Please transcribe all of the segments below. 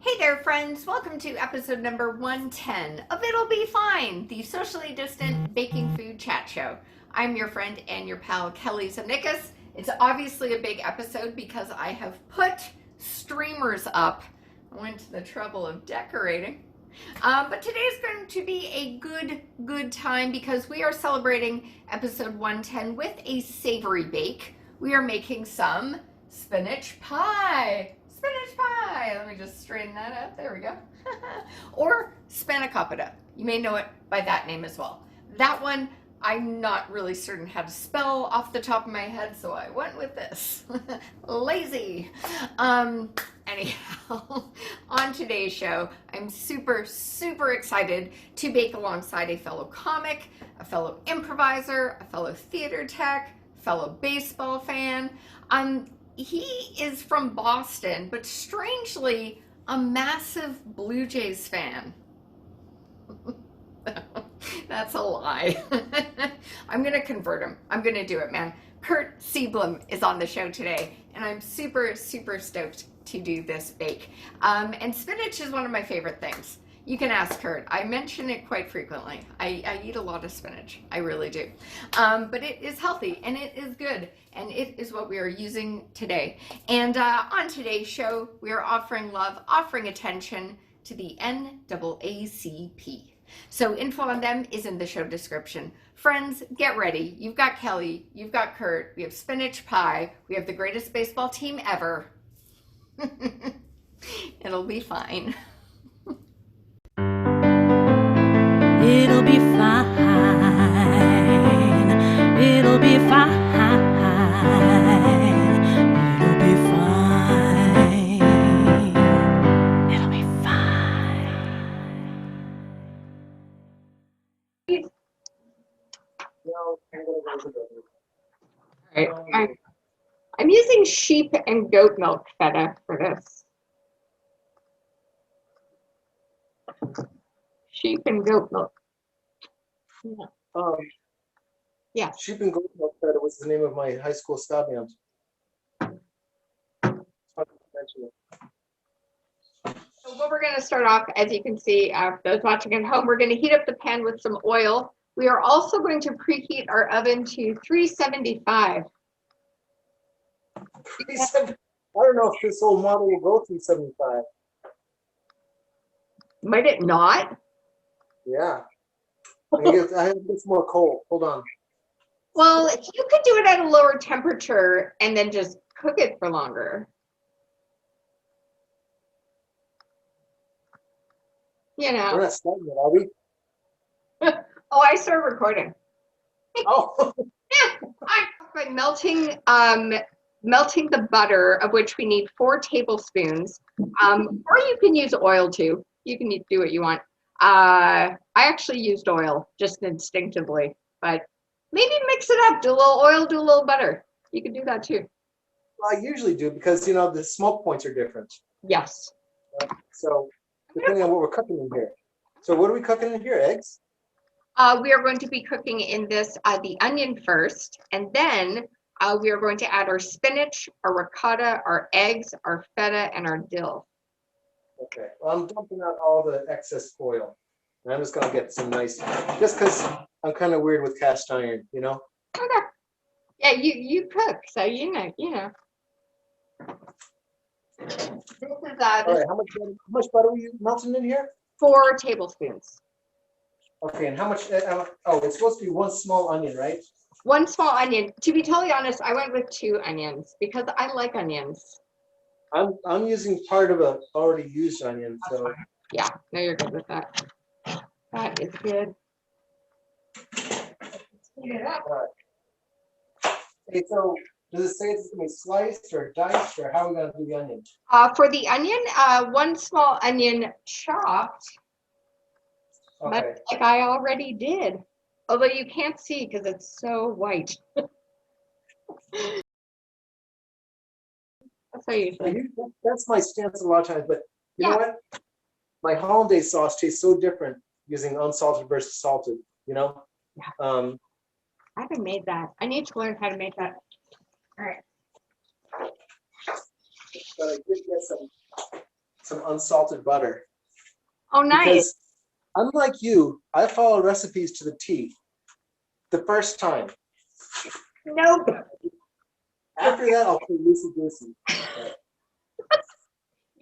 Hey there, friends. Welcome to episode number 110 of It'll Be Fine, the socially distant baking food chat show. I'm your friend and your pal, Kelly Zemnikas. It's obviously a big episode because I have put streamers up. I went to the trouble of decorating. But today's going to be a good time because we are celebrating episode 110 with a savory bake. We are making some spinach pie. Spinach pie. Let me just straighten that out. There we go. Or spanakopita. You may know it by that name as well. That one, I'm not really certain how to spell off the top of my head, so I went with this. Lazy. Anyhow, on today's show, I'm super excited to bake alongside a fellow comic, a fellow improviser, a fellow theater tech, fellow baseball fan. He is from Boston, but strangely, a massive Blue Jays fan. That's a lie. I'm going to convert him. I'm going to do it, man. Curt Seablom is on the show today, and I'm super stoked to do this bake. And spinach is one of my favorite things. You can ask Curt. I mention it quite frequently. I eat a lot of spinach. I really do. But it is healthy and it is good. And it is what we are using today. And on today's show, we are offering love, offering attention to the NAACP. So info on them is in the show description. Friends, get ready. You've got Kelly, you've got Curt, we have spinach pie, we have the greatest baseball team ever. It'll be fine. It'll be fine. It'll be fine. It'll be fine. It'll be fine. All right. I'm using sheep and goat milk feta for this. Sheep and goat milk. Yeah. Sheep and Goat Milk Feta was the name of my high school ska band. So what we're going to start off, as you can see, those watching at home, we're going to heat up the pan with some oil. We are also going to preheat our oven to 375. I don't know if this old model will go 375. Might it not? Yeah. I have this more cold. Hold on. Well, you could do it at a lower temperature and then just cook it for longer. You know. We're not starting yet, are we? Oh, I started recording. Oh. Yeah, by melting the butter, of which we need 4 tablespoons. Or you can use oil too. You can do what you want. I actually used oil just instinctively, but maybe mix it up. Do a little oil, do a little butter. You can do that too. Well, I usually do because, the smoke points are different. Yes. So depending on what we're cooking in here. So what are we cooking in here? Eggs? We are going to be cooking in this the onion first, and then we are going to add our spinach, our ricotta, our eggs, our feta, and our dill. Okay. Well, I'm dumping out all the excess oil. And I'm just going to get some nice, just because I'm kind of weird with cast iron, Okay. Yeah, you cook, so you know. This is All right. How much butter are you melting in here? 4 tablespoons. Okay, and how much? It's supposed to be 1 small onion, right? 1 small onion. To be totally honest, I went with 2 onions because I like onions. I'm using part of a already used onion, so Yeah, no, you're good with that. That is good. Let's heat it up. okay. So does it say it's gonna be sliced or diced, or how are we gonna do the onion? For the onion, 1 small onion chopped, Okay. much like I already did. Although you can't see because it's so white. That's how you That's my stance a lot of times, but you Yeah. know what? My hollandaise sauce tastes so different using unsalted versus salted. Yeah. I haven't made that. I need to learn how to make that. All right. But I did get some unsalted butter. Oh, nice. Because unlike you, I follow recipes to the T the first time. Nope. After that, I'll play loosey-goosey.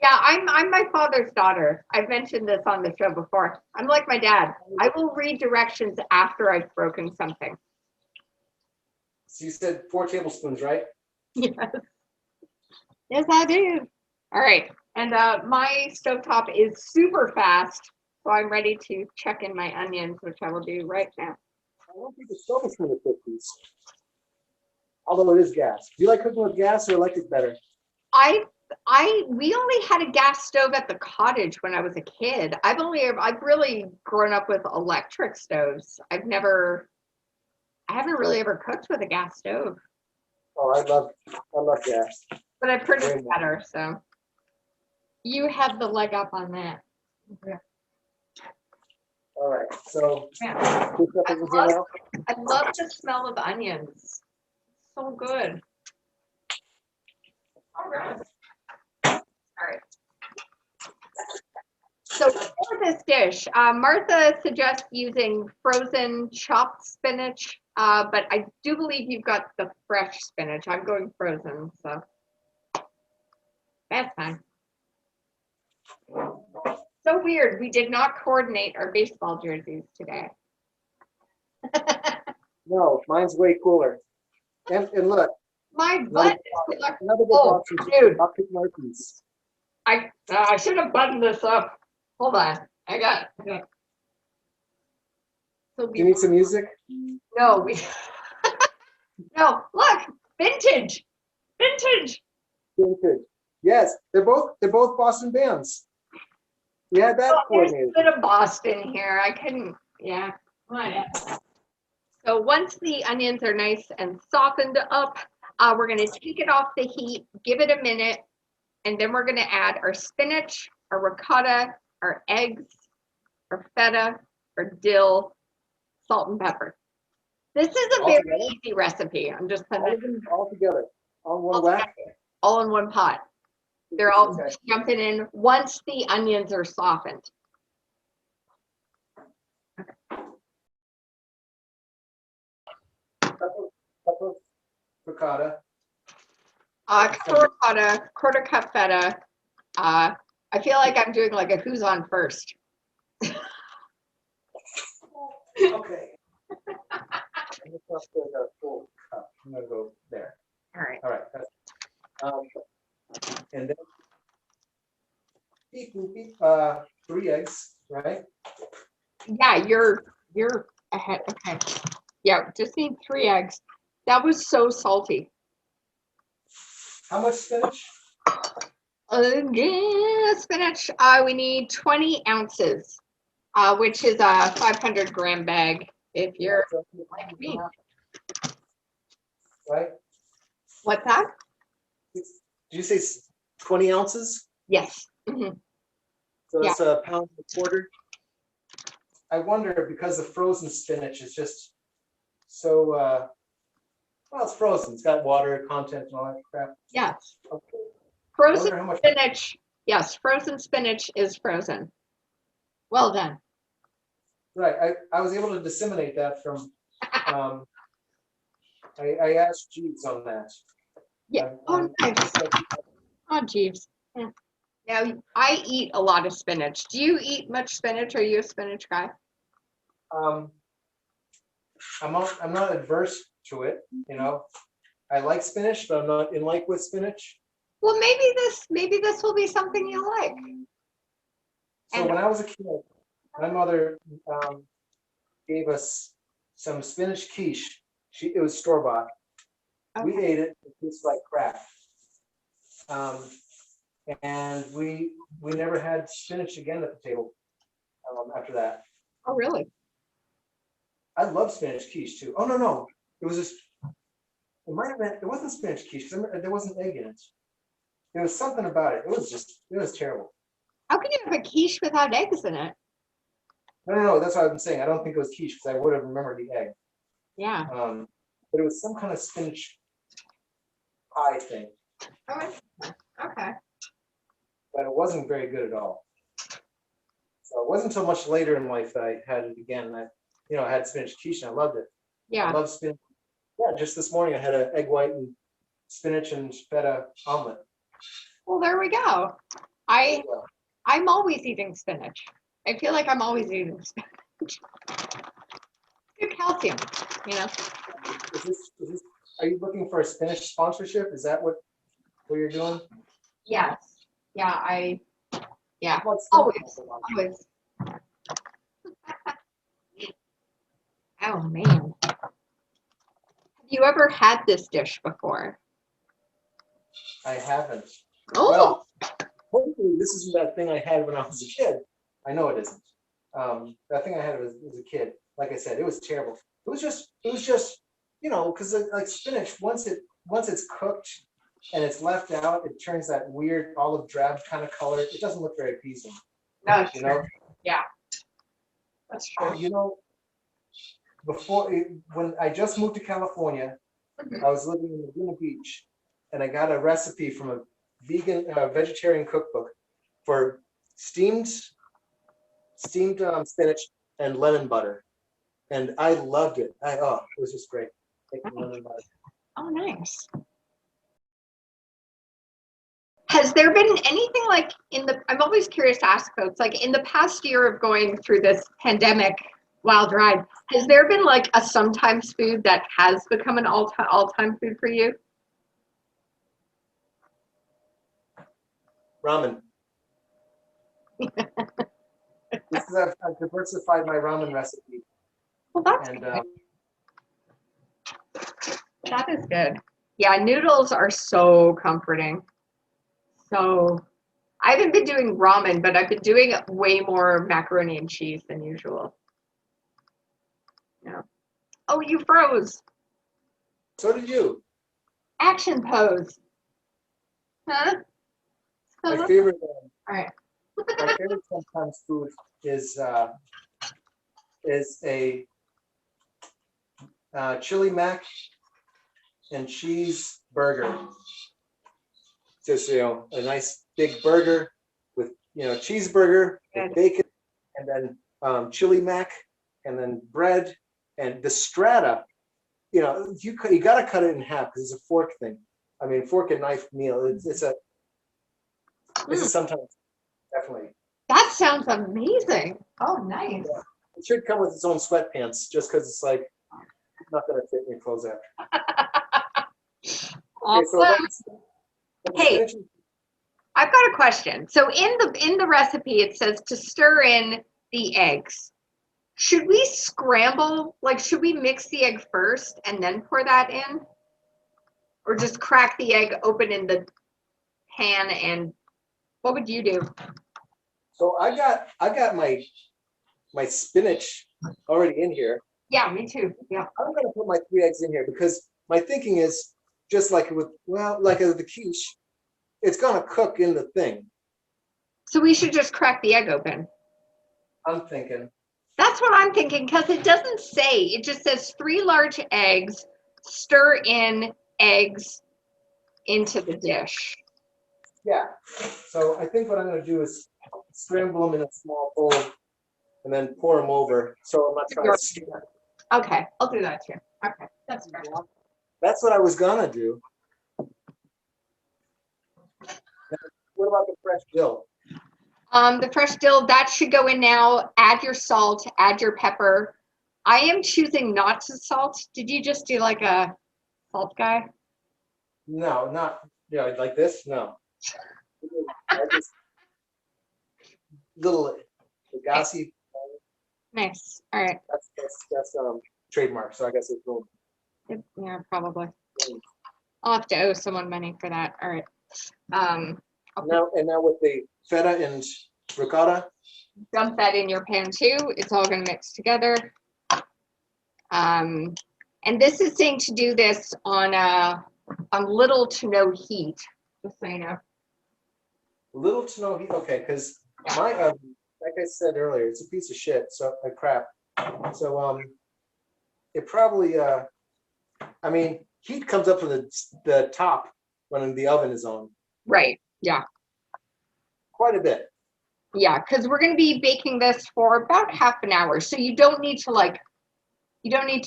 Yeah, I'm my father's daughter. I've mentioned this on the show before. I'm like my dad. I will read directions after I've broken something. So you said 4 tablespoons, right? Yes. Yes, I do. All right. And my stovetop is super fast, so I'm ready to check in my onions, which I will do right now. I don't think the stove is from the 50s. Although it is gas. Do you like cooking with gas or electric better? We only had a gas stove at the cottage when I was a kid. I've really grown up with electric stoves. I haven't really ever cooked with a gas stove. Oh, I love gas. But I've heard it's Very much. better, so you have the leg up on that. All right, so Yeah. this stuff is in here now? I love the smell of onions. So good. All right. All right. So for this dish, Martha suggests using frozen chopped spinach, but I do believe you've got the fresh spinach. I'm going frozen, so that's fine. So weird. We did not coordinate our baseball jerseys today. No, mine's way cooler. And look, My butt is color- another good Oh, option. dude. Optic markings. I should have buttoned this up. Hold on. I got it. So Do you need some music? no, no, look, vintage. Vintage. Yes, they're both Boston bands. We had that There's a coordinated. bit of Boston here. I couldn't, yeah. So once the onions are nice and softened up, we're gonna take it off the heat, give it a minute, and then we're gonna add our spinach, our ricotta, our eggs, our feta, our dill, salt and pepper. This is a All very together? easy recipe. I'm just All putting of it them all together. On one all whack. together, all in one pot. They're all Okay. jumping in once the onions are softened. Cup of ricotta. Cup of ricotta, quarter cup feta. I feel like I'm doing like a who's on first. Okay. I'm just gonna put a full cup. I'm gonna go there. All right. All right. And then beep, beep, beep, 3 eggs, right? Yeah, you're ahead. Okay. Yeah, just need 3 eggs. That was so salty. How much spinach? Yeah, spinach. We need 20 ounces, which is a 500-gram bag. If you're like me. Right? What's that? Did you say 20 ounces? Yes. Mhm. So Yeah. it's a pound and a quarter. I wonder because the frozen spinach is just so, well, it's frozen. It's got water content and all that crap. Yes. Okay. Frozen Wonder how much. spinach. Yes, frozen spinach is frozen. Well done. Right. I was able to disseminate that from, I asked Jeeves on that. Yeah. Oh, nice. Oh, Jeeves. Yeah. Now, I eat a lot of spinach. Do you eat much spinach? Are you a spinach guy? I'm not adverse to it, you know. I like spinach, but I'm not in like with spinach. Well, maybe this will be something you like. So And- when I was a kid, my mother gave us some spinach quiche. It was store-bought. We Okay. ate it. It tastes like crap. And we never had spinach again at the table after that. Oh, really? I love spinach quiche too. Oh no, it was just. It might have been. It wasn't spinach quiche. There wasn't egg in it. There was something about it. It was terrible. How can you have a quiche without eggs in it? No. That's what I've been saying. I don't think it was quiche because I would have remembered the egg. Yeah. But it was some kind of spinach pie thing. Okay. but it wasn't very good at all. So it wasn't until much later in life that I had it again. And I had spinach quiche and I loved it. I Yeah. love spinach. Yeah, just this morning I had an egg white and spinach and feta omelet. Well, there we go. I'm always eating spinach. I feel like I'm always eating spinach. Good calcium, Are you looking for a spinach sponsorship? Is that what you're doing? Yes. Yeah, yeah. What's Always. Oh man. Have you ever had this dish before? I haven't. Oh. Well, hopefully this isn't that thing I had when I was a kid. I know it isn't. That thing I had as a kid. Like I said, it was terrible. It was just, because like spinach, once it's cooked and it's left out, it turns that weird olive drab kind of color. It doesn't look very appeasing. That's you true. know. Yeah. That's true. When I just moved to California, I was living in Laguna Beach, and I got a recipe from a vegetarian cookbook for steamed spinach and lemon butter, and I loved it. It was just great. Lemon butter. Oh, nice. Has there been anything like I'm always curious to ask folks, like in the past year of going through this pandemic wild ride, has there been like a sometimes food that has become an all-time food for you? Ramen. I've diversified my ramen recipe. Well, that's good. That is good. Yeah, noodles are so comforting. So I haven't been doing ramen, but I've been doing way more macaroni and cheese than usual. Yeah. Oh, you froze. So did you. Action pose. Huh? My favorite. All right. My favorite sometimes food is a chili mac and cheese burger. Just a nice big burger with cheeseburger with bacon, and then chili mac, and then bread, and the strata. You got to cut it in half because it's a fork thing. I mean, fork and knife meal. This is sometimes definitely. That sounds amazing. Oh, nice. Yeah. It should come with its own sweatpants, just because it's like not gonna fit in your clothes after. Okay, so hey, I've got a question. So in the recipe, it says to stir in the eggs. Should we scramble? Like, should we mix the egg first and then pour that in, or just crack the egg open in the pan? And what would you do? So I got my spinach already in here. Yeah, me too. Yeah. I'm gonna put my 3 eggs in here because my thinking is just like the quiche, it's gonna cook in the thing. So we should just crack the egg open. I'm thinking. That's what I'm thinking, because it doesn't say. It just says 3 large eggs, stir in eggs into the dish. Yeah. So I think what I'm gonna do is scramble them in a small bowl and then pour them over. So I'm not trying to steam it. Okay, I'll do that too. Okay, that's fair. That's what I was gonna do. What about the fresh dill? The fresh dill, that should go in now. Add your salt, add your pepper. I am choosing not to salt. Did you just do like a salt guy? No, not like this. No. Little gassy. Nice. All right. That's trademark. So I guess it's cool. Yeah, probably. I'll have to owe someone money for that. All right. Now with the feta and ricotta. Dump that in your pan too. It's all going to mix together. And this is saying to do this on little to no heat, just so you know. Little to no heat. Okay, because my oven, like I said earlier, it's a piece of shit. So crap. So it probably I mean, heat comes up from the top when the oven is on. Right. Yeah. quite a bit. Yeah, because we're going to be baking this for about half an hour. So you don't need to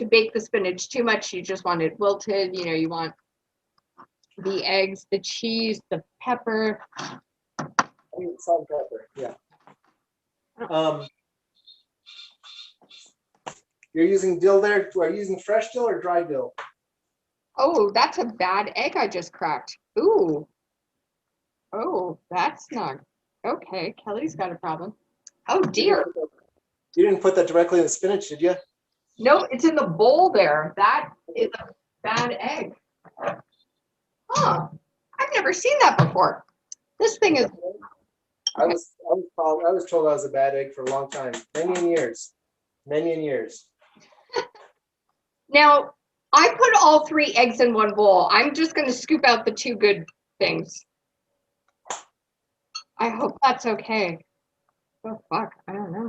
bake the spinach too much. You just want it wilted. You know, you want the eggs, the cheese, the pepper. Salt and pepper, yeah. You're using dill there. Are you using fresh dill or dry dill? Oh, that's a bad egg I just cracked. Ooh. Oh, that's not okay. Kelly's got a problem. Oh dear. You didn't put that directly in the spinach, did you? No, it's in the bowl there. That is a bad egg. Huh. I've never seen that before. This thing is. I was told I was a bad egg for a long time, many years. Now, I put all 3 eggs in one bowl. I'm just going to scoop out the 2 good things. I hope that's okay. Oh, fuck. I don't know.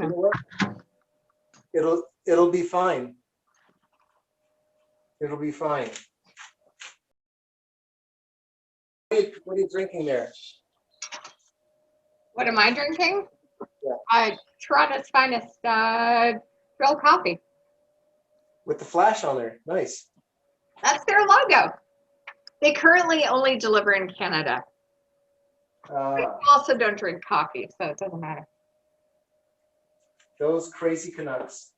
You know what? It'll be fine. It'll be fine. What are you drinking there? What am I drinking? Yeah. Toronto's finest grill coffee. With the flash on there. Nice. That's their logo. They currently only deliver in Canada. I also don't drink coffee, so it doesn't matter. Those crazy Canucks.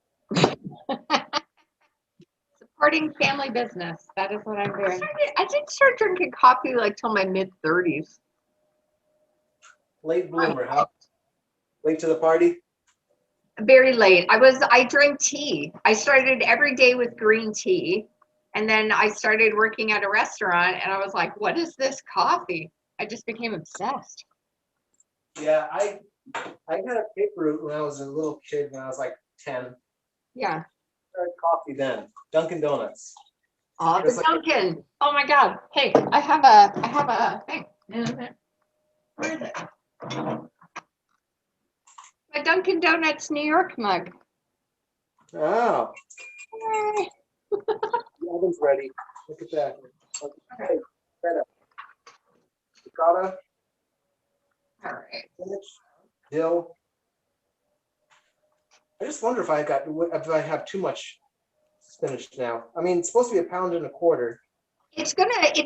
Supporting family business. That is what I'm doing. I didn't start drinking coffee like till my mid-30s. Late bloomer, huh? Late to the party? Very late. I drank tea. I started every day with green tea. And then I started working at a restaurant and I was like, what is this coffee? I just became obsessed. Yeah, I had a paper route when I was a little kid, when I was like 10. Yeah. I started coffee then. Dunkin' Donuts. Oh, the Like, Dunkin'. Oh my God. Hey, I have a thing. Where is it? My Dunkin' Donuts New York mug. oh, Yay. the oven's ready. Look at that. Okay, better. Ricotta, All right. spinach, dill. I just wonder if I have too much spinach now. I mean, it's supposed to be 1.25 pounds. It's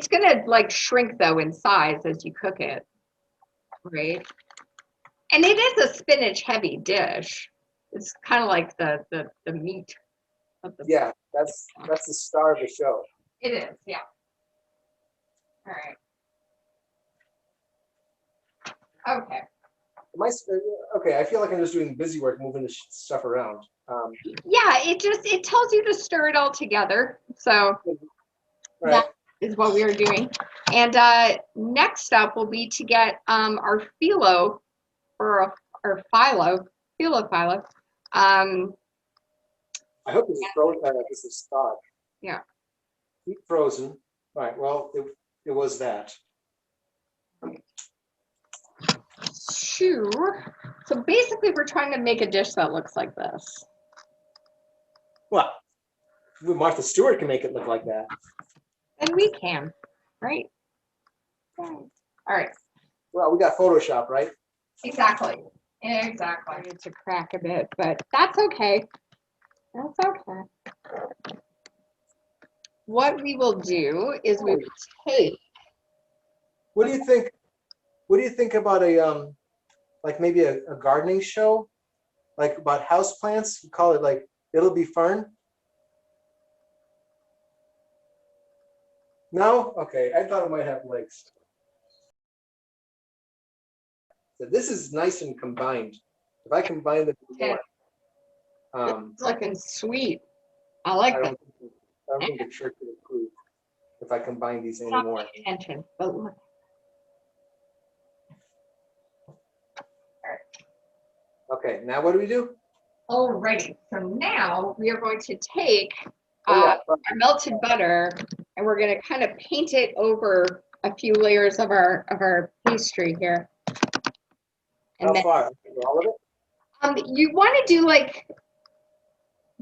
gonna like shrink though in size as you cook it, right? And it is a spinach heavy dish. It's kind of like the meat of the. Yeah, that's the star of the show. It is, yeah. All right. Okay. Okay, I feel like I'm just doing busy work, moving the stuff around. Yeah, it tells you to stir it all together. So Right. that is what we are doing. And next up will be to get our phyllo or our phyllo. I hope this is frozen. This is stock. Yeah. Keep frozen. All right. Well, it was that. Sure. So basically, we're trying to make a dish that looks like this. Well, Martha Stewart can make it look like that. And we can, right? All right. Well, we got Photoshop, right? Exactly. I need to crack a bit, but that's okay. That's okay. What we will do is we will take. What do you think? What do you think about a like maybe a gardening show, like about house plants? We call it like It'll Be Fern. No? Okay, I thought it might have legs. So this is nice and combined. If I combine them more, It's looking sweet. I like I that. don't think the church would approve if I combine these Not anymore. paying attention, but look. Okay, now what do we do? Alrighty, so now we are going to take Oh, yeah, our melted butter and we're going to kind of paint it over a few layers of our pastry here. And how then, far? All of it? you want to do like,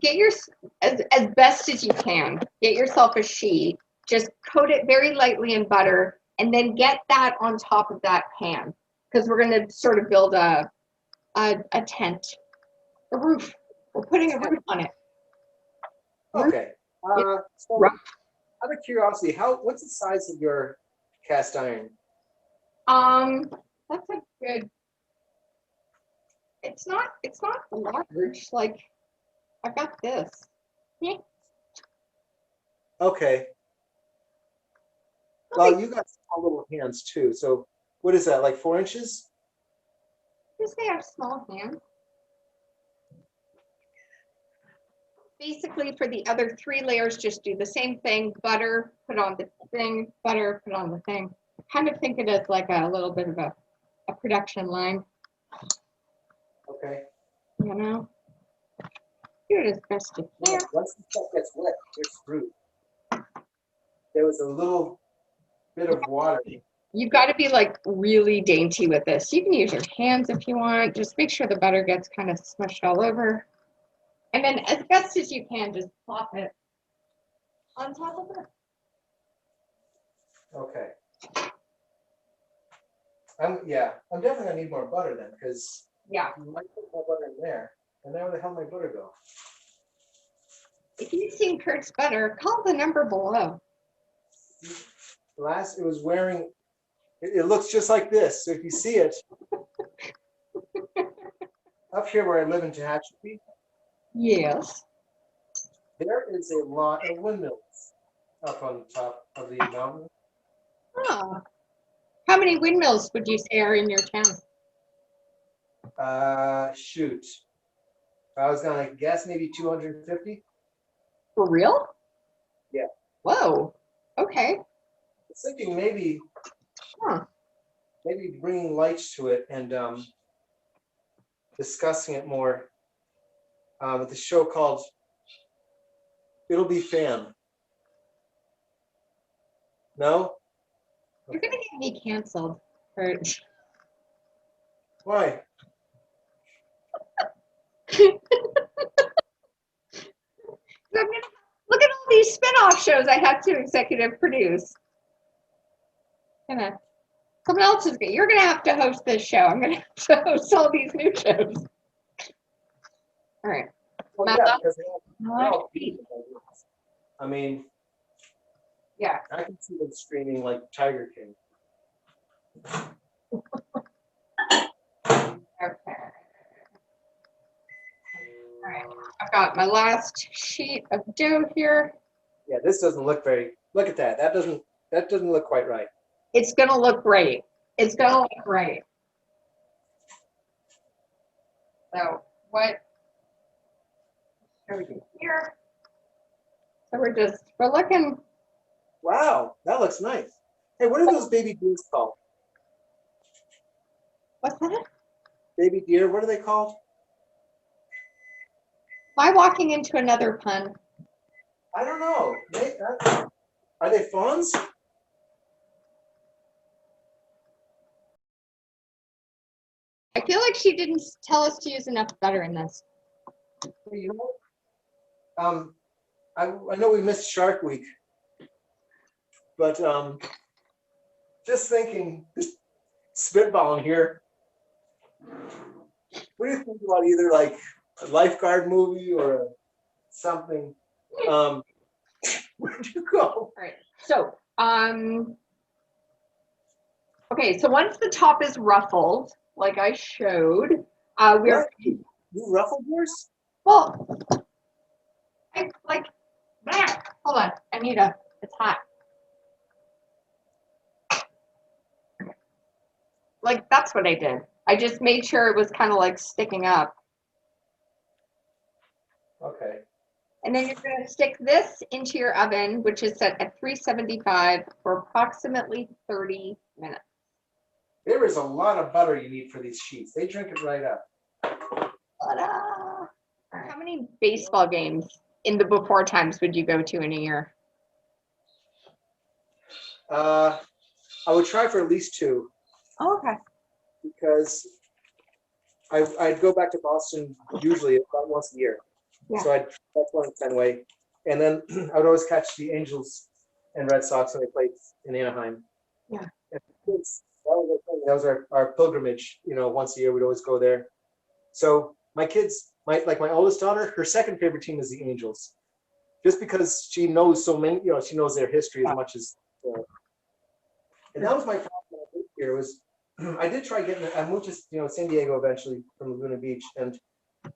get your, as best as you can, get yourself a sheet, just coat it very lightly in butter and then get that on top of that pan. because we're going to sort of build a tent, a roof. We're putting a roof on it. Okay. So Rough. out of curiosity, what's the size of your cast iron? That's a good. It's not large. Like, I've got this. Yeah. Okay. Well, you got small little hands too. So what is that, like 4 inches? Just they have small hands. Basically, for the other 3 layers, just do the same thing. Butter, put on the thing. Butter, put on the thing. Kind of think of it as like a little bit of a production line. Okay. You know, do it as best you can. Once the stuff gets wet, you're screwed. There was a little bit of water. You've got to be like really dainty with this. You can use your hands if you want. Just make sure the butter gets kind of smushed all over. And then as best as you can, just plop it on top of it. Okay. I'm definitely gonna need more butter then, because Yeah. you might put more butter in there. And now where the hell did my butter go? If you've seen Curt's butter, call the number below. It was wearing, it looks just like this. So if you see it, up here where I live in Tehachapi, Yes. there is a lot of windmills up on top of the mountain. Oh. How many windmills would you say are in your town? Shoot. I was gonna guess maybe 250. For real? Yeah. Whoa. Okay. I was thinking maybe bringing lights to it and discussing it more with the show called It'll Be Fam. No? You're gonna get me canceled, Curt. Why? Look at all these spin-off shows I have to executive produce. Someone else is you're gonna have to host this show. I'm gonna have to host all these new shows. All right. Well, My yeah, last- because they're all beautiful. I mean, Yeah. I can see them screaming like Tiger King. Okay. All right. I've got my last sheet of dough here. Yeah, this doesn't look very. Look at that. That doesn't look quite right. It's gonna look great. It's gonna look great. So what should we do here? So we're looking. Wow, that looks nice. Hey, what are those baby deers called? What's that? Baby deer, what are they called? Am I walking into another pun? I don't know. Are they fawns? I feel like she didn't tell us to use enough butter in this. Hey, you know, I know we missed Shark Week, but just thinking, just spitballing here. What do you think about either like a lifeguard movie or something? Where'd you go? All right. So, okay. So once the top is ruffled, like I showed, we're What? You ruffled yours? well. I like. Hold on. It's hot. Like that's what I did. I just made sure it was kind of like sticking up. Okay. And then you're going to stick this into your oven, which is set at 375 for approximately 30 minutes. There is a lot of butter you need for these sheets. They drink it right up. Ta-da! How many baseball games in the before times would you go to in a year? I would try for at least 2. Oh, okay. Because I'd go back to Boston usually about once a year. Yeah. So that's one Fenway. And then I would always catch the Angels and Red Sox when they played in Anaheim. Yeah. And kids That was our pilgrimage. Once a year we'd always go there. So my kids, my oldest daughter, her second favorite team is the Angels, just because she knows so many. She knows their history as much as. And that was my problem when I moved here. Was I did try getting. I moved to San Diego eventually from Laguna Beach, and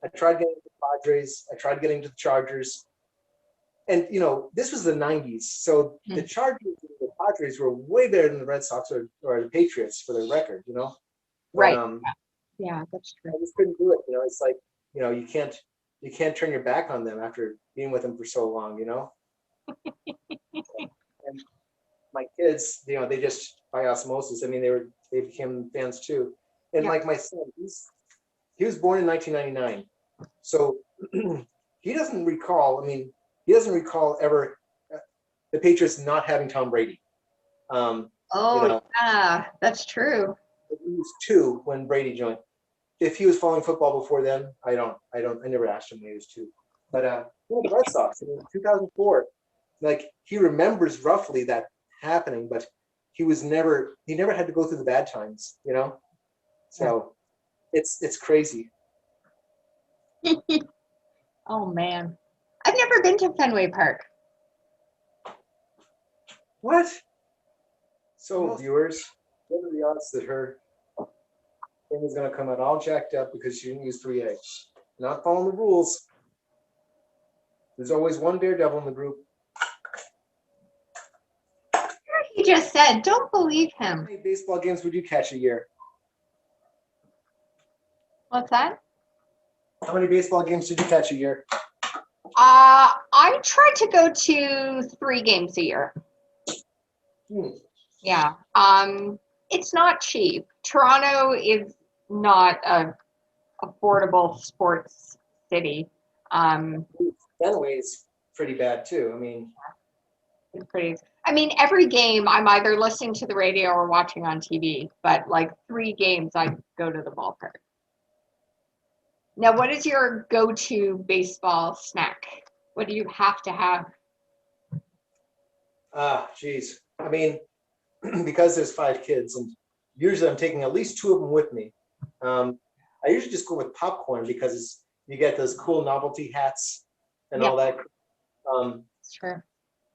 I tried getting to the Padres. I tried getting to the Chargers. And this was the '90s, so the Chargers and the Padres were way better than the Red Sox or the Patriots for their record. Right. But, Yeah, that's true. I just couldn't do it. It's like you can't turn your back on them after being with them for so long. And my kids, they just by osmosis. I mean, they became fans too. And like my son, he was born in 1999, so he doesn't recall. I mean, he doesn't recall ever the Patriots not having Tom Brady. Yeah, that's true. He was 2 when Brady joined. If he was following football before then, I never asked him when he was 2. But the Red Sox in 2004, like he remembers roughly that happening, but he never had to go through the bad times, So it's crazy. Oh man, I've never been to Fenway Park. What? So viewers, what are the odds that her thing is going to come out all jacked up because she didn't use 3 eggs? Not following the rules. There's always one daredevil in the group. He just said, don't believe How him. many baseball games would you catch a year? What's that? How many baseball games did you catch a year? I try to go to 3 games a year. Yeah. It's not cheap. Toronto is not a affordable sports city. Fenway is pretty bad too. I mean, It's pretty. I mean, every game I'm either listening to the radio or watching on TV. But like 3 games, I go to the ballpark. Now, what is your go-to baseball snack? What do you have to have? geez. I mean, because there's 5 kids, and usually I'm taking at least 2 of them with me. I usually just go with popcorn because you get those cool novelty hats and all that. Sure.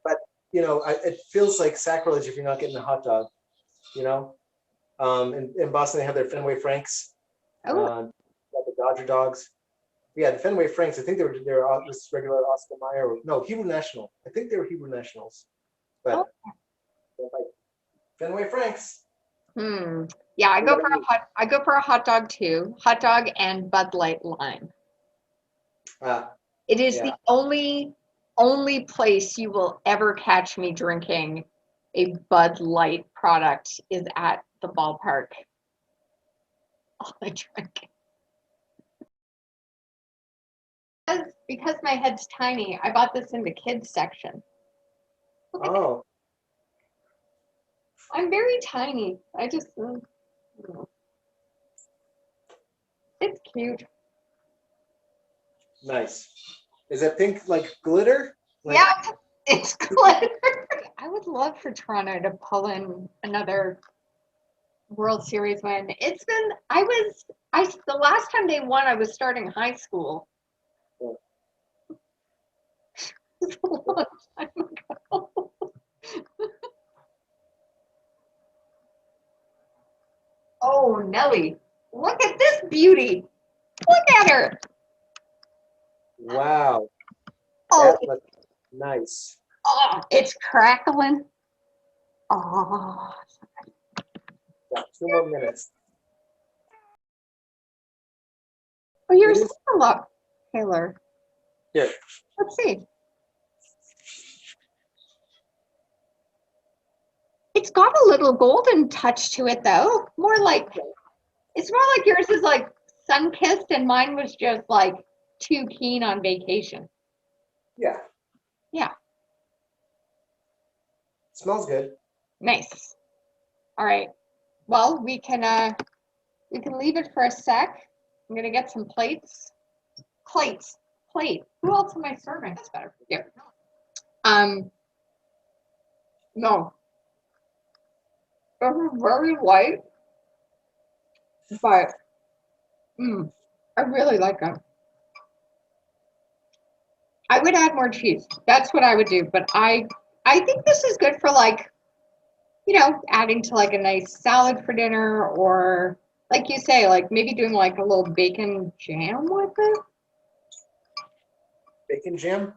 But it feels like sacrilege if you're not getting a hot dog. In Boston they have their Fenway Franks. Oh. The Dodger dogs. Yeah, the Fenway Franks. I think they're just regular Oscar Mayer. No, Hebrew National. I think they were Hebrew Nationals. But like Fenway Franks. Yeah, I go for a hot dog too. Hot dog and Bud Light lime. It is the only place you will ever catch me drinking a Bud Light product is at the ballpark. All I drink. Because my head's tiny, I bought this in the kids section. Oh. I'm very tiny. I just, it's cute. Nice. Is it pink like glitter? Yeah, it's glitter. I would love for Toronto to pull in another World Series win. It's been, the last time they won, I was starting high school. It's a long time ago. Oh, Nelly, look at this beauty. Look at her. Wow. Oh, That looks nice. oh, it's crackling. Oh. Got 2 more minutes. Oh, you're still a lot paler. Here. Let's see. It's got a little golden touch to it, though. It's more like yours is like sun-kissed, and mine was just like too keen on vacation. Yeah. Yeah. Smells good. Nice. All right. Well, we can leave it for a sec. I'm gonna get some plates. Plate. Who else am I serving? That's better. Here. No. They're very light, but I really like them. I would add more cheese. That's what I would do. But I think this is good for like, adding to like a nice salad for dinner, or like you say, like maybe doing like a little bacon jam with it. Bacon jam?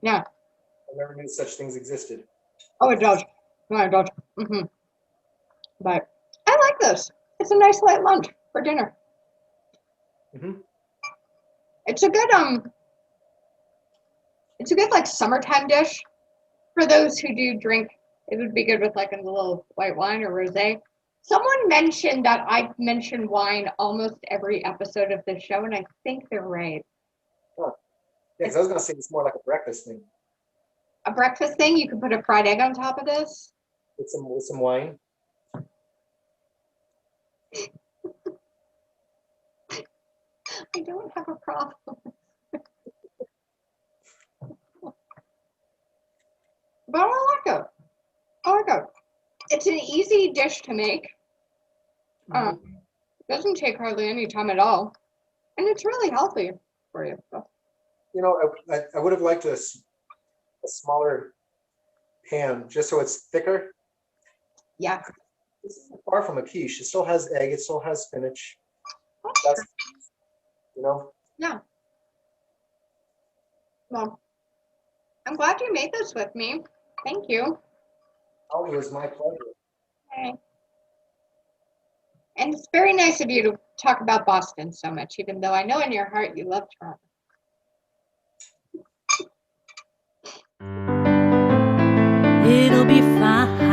Yeah. I never knew such things existed. Oh, it does. No, it does. But I like this. It's a nice light lunch for dinner. It's a good like summertime dish for those who do drink. It would be good with like a little white wine or rosé. Someone mentioned that I mention wine almost every episode of this show, and I think they're right. Huh. Yeah, because I was gonna say it's more like a breakfast thing. A breakfast thing, you could put a fried egg on top of this. With some wine. I don't have a problem. But I like it. It's an easy dish to make. It doesn't take hardly any time at all. And it's really healthy for you. So. I would have liked a smaller pan just so it's thicker. Yeah. This is far from a quiche. It still has egg. It still has spinach. That's, Yeah. Well, I'm glad you made this with me. Thank you. Oh, it was my pleasure. Okay. And it's very nice of you to talk about Boston so much, even though I know in your heart you love Toronto. It'll be fine.